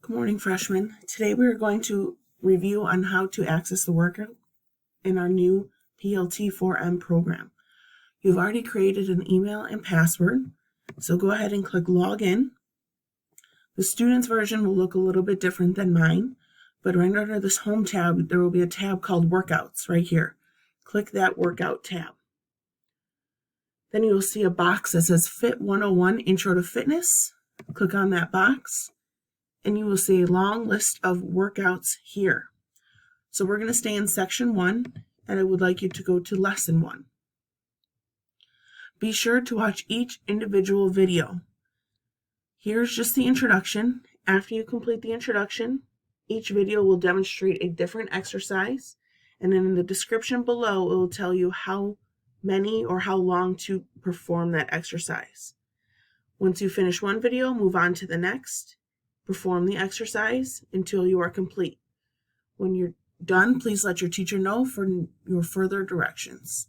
Good morning, freshmen. Today we are going to review on how to access the workout in our new PLT4M program. You've already created an email and password, so go ahead and click Login. The student's version will look a little bit different than mine, but right under this Home tab, there will be a tab called Workouts right here. Click that Workout tab. Then you will see a box that says Fit 101 Intro to Fitness. Click on that box, and you will see a long list of workouts here. So we're going to stay in section 1, and I would like you to go to lesson 1. Be sure to watch each individual video. Here's just the introduction. After you complete the introduction, each video will demonstrate a different exercise, and then in the description below, it will tell you how many or how long to perform that exercise. Once you finish one video, move on to the next. Perform the exercise until you are complete. When you're done, please let your teacher know for your further directions.